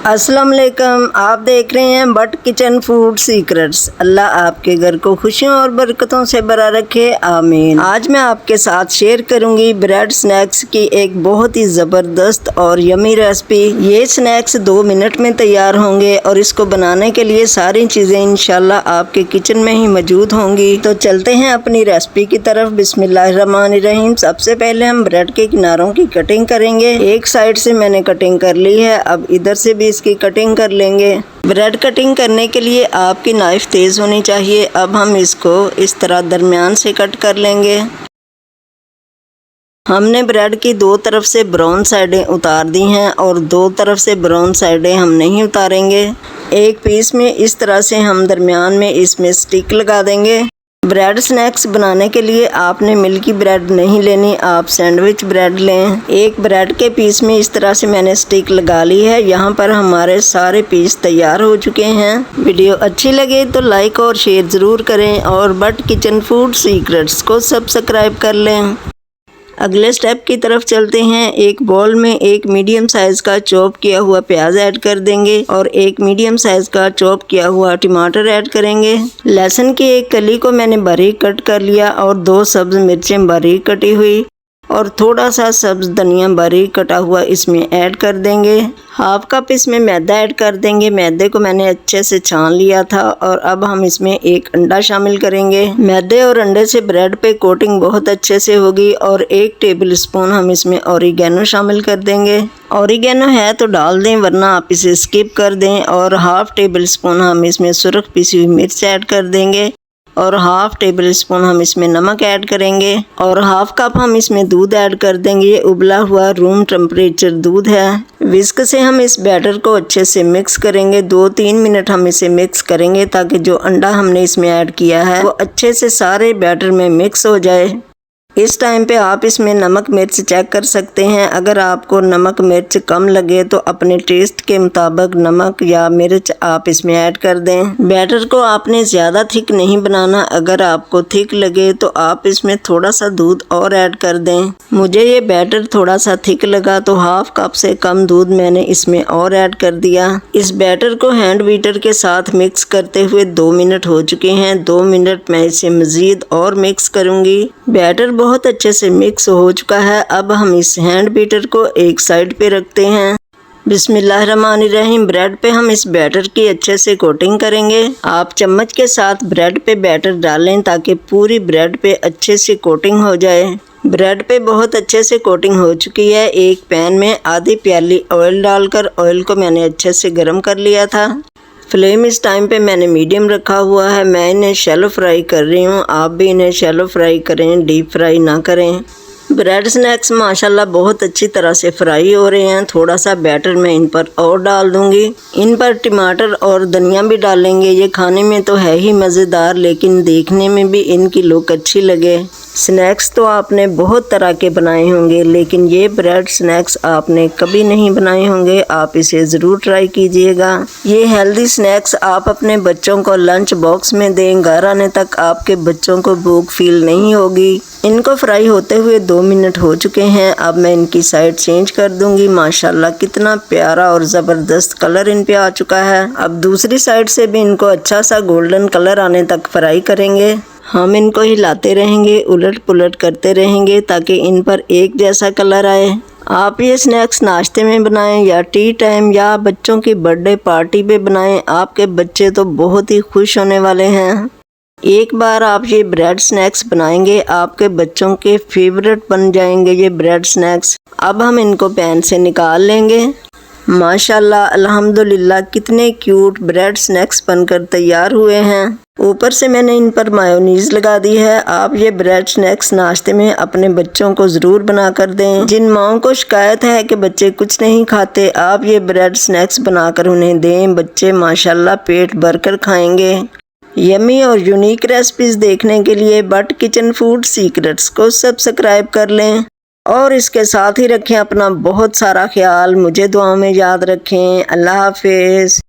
अस्सलाम वालेकुम। आप देख रहे हैं बट किचन फूड सीक्रेट्स। अल्लाह आपके घर को खुशियों और बरकतों से भरा रखे, आमीन। आज मैं आपके साथ शेयर करूंगी ब्रेड स्नैक्स की एक बहुत ही ज़बरदस्त और यमी रेसिपी। ये स्नैक्स 2 मिनट में तैयार होंगे और इसको बनाने के लिए सारी चीज़ें इंशाल्लाह आपके किचन में ही मौजूद होंगी। तो चलते हैं अपनी रेसिपी की तरफ। बिस्मिल्लाहिर्रहमानिर्रहीम। सबसे पहले हम ब्रेड के किनारों की कटिंग करेंगे। एक साइड से मैंने कटिंग कर ली है, अब इधर से भी इसकी कटिंग कर लेंगे। ब्रेड कटिंग करने के लिए आपकी नाइफ तेज़ होनी चाहिए। अब हम इसको इस तरह दरमियान से कट कर लेंगे। हमने ब्रेड की 2 तरफ से ब्राउन साइडें उतार दी हैं और 2 तरफ से ब्राउन साइडें हम नहीं उतारेंगे। एक पीस में इस तरह से हम दरमियान में इसमें स्टिक लगा देंगे। ब्रेड स्नैक्स बनाने के लिए आपने मिल्की ब्रेड नहीं लेनी, आप सैंडविच ब्रेड लें। एक ब्रेड के पीस में इस तरह से मैंने स्टिक लगा ली है। यहाँ पर हमारे सारे पीस तैयार हो चुके हैं। वीडियो अच्छी लगे तो लाइक और शेयर ज़रूर करें और बट किचन फूड सीक्रेट्स को सब्सक्राइब कर लें। अगले स्टेप की तरफ चलते हैं। एक बाउल में एक मीडियम साइज़ का चॉप किया हुआ प्याज ऐड कर देंगे और एक मीडियम साइज़ का चॉप किया हुआ टमाटर ऐड करेंगे। लहसुन की एक कली को मैंने बारीक कट कर लिया और 2 सब्ज़ मिर्चें बारीक कटी हुई और थोड़ा सा सब्ज़ धनिया बारीक कटा हुआ इसमें ऐड कर देंगे। हाफ कप इसमें मैदा ऐड कर देंगे। मैदे को मैंने अच्छे से छान लिया था और अब हम इसमें एक अंडा शामिल करेंगे। मैदे और अंडे से ब्रेड पे कोटिंग बहुत अच्छे से होगी और 1 टेबल स्पून हम इसमें ऑरिगेनो शामिल कर देंगे। ऑरिगेनो है तो डाल दें, वरना आप इसे स्किप कर दें। और हाफ टेबल स्पून हम इसमें सुरख पिसी हुई मिर्च ऐड कर देंगे और हाफ टेबल स्पून हम इसमें नमक ऐड करेंगे और हाफ कप हम इसमें दूध ऐड कर देंगे। ये उबला हुआ रूम टेम्परेचर दूध है। विस्क से हम इस बैटर को अच्छे से मिक्स करेंगे। 2-3 मिनट हम इसे मिक्स करेंगे ताकि जो अंडा हमने इसमें ऐड किया है वो अच्छे से सारे बैटर में मिक्स हो जाए। इस टाइम पे आप इसमें नमक मिर्च चेक कर सकते हैं। अगर आपको नमक मिर्च कम लगे तो अपने टेस्ट के मुताबिक नमक या मिर्च आप इसमें ऐड कर दें। बैटर को आपने ज़्यादा थिक नहीं बनाना। अगर आपको थिक लगे तो आप इसमें थोड़ा सा दूध और ऐड कर दें। मुझे ये बैटर थोड़ा सा थिक लगा तो हाफ कप से कम दूध मैंने इसमें और ऐड कर दिया। इस बैटर को हैंड बीटर के साथ मिक्स करते हुए 2 मिनट हो चुके हैं। 2 मिनट मैं इसे मज़ीद और मिक्स करूँगी। बैटर बहुत अच्छे से मिक्स हो चुका है। अब हम इस हैंड बीटर को एक साइड पे रखते हैं। बिस्मिल्लाहिर्रहमानिर्रहीम। ब्रेड पे हम इस बैटर की अच्छे से कोटिंग करेंगे। आप चम्मच के साथ ब्रेड पे बैटर डालें ताकि पूरी ब्रेड पे अच्छे से कोटिंग हो जाए। ब्रेड पे बहुत अच्छे से कोटिंग हो चुकी है। एक पैन में आधी प्याली ऑयल डालकर ऑयल को मैंने अच्छे से गर्म कर लिया था। फ्लेम इस टाइम पे मैंने मीडियम रखा हुआ है। मैं इन्हें शैलो फ्राई कर रही हूँ, आप भी इन्हें शैलो फ्राई करें, डीप फ्राई ना करें। ब्रेड स्नैक्स माशाल्लाह बहुत अच्छी तरह से फ्राई हो रहे हैं। थोड़ा सा बैटर मैं इन पर और डाल दूंगी। इन पर टमाटर और धनिया भी डालेंगे। ये खाने में तो है ही मज़ेदार, लेकिन देखने में भी इनकी लुक अच्छी लगे। स्नैक्स तो आपने बहुत तरह के बनाए होंगे, लेकिन ये ब्रेड स्नैक्स आपने कभी नहीं बनाए होंगे। आप इसे ज़रूर ट्राई कीजिएगा। ये हेल्दी स्नैक्स आप अपने बच्चों को लंच बॉक्स में दें। घर आने तक आपके बच्चों को भूख फील नहीं होगी। इनको फ्राई होते हुए 2 मिनट हो चुके हैं। अब मैं इनकी साइड चेंज कर दूंगी। माशाल्लाह कितना प्यारा और ज़बरदस्त कलर इन पे आ चुका है। अब दूसरी साइड से भी इनको अच्छा सा गोल्डन कलर आने तक फ्राई करेंगे। हम इनको हिलाते रहेंगे, उलट पुलट करते रहेंगे ताकि इन पर एक जैसा कलर आए। आप ये स्नैक्स नाश्ते में बनाएं या टी टाइम या बच्चों की बर्थडे पार्टी पे बनाएं। आपके बच्चे तो बहुत ही खुश होने वाले हैं। एक बार आप ये ब्रेड स्नैक्स बनाएंगे, आपके बच्चों के फेवरेट बन जाएंगे ये ब्रेड स्नैक्स। अब हम इनको पैन से निकाल लेंगे। माशाल्लाह अल्हम्दुलिल्लाह कितने क्यूट ब्रेड स्नैक्स बनकर तैयार हुए हैं। ऊपर से मैंने इन पर मायोनीज़ लगा दी है। आप ये ब्रेड स्नैक्स नाश्ते में अपने बच्चों को ज़रूर बना कर दें। जिन माओं को शिकायत है कि बच्चे कुछ नहीं खाते, आप ये ब्रेड स्नैक्स बनाकर उन्हें दें। बच्चे माशाल्लाह पेट भरकर खाएंगे। यमी और यूनिक रेसिपीज़ देखने के लिए बट किचन फूड सीक्रेट्स को सब्सक्राइब कर लें और इसके साथ ही रखें अपना बहुत सारा ख्याल। मुझे दुआ में याद रखें। अल्लाह हाफिज़।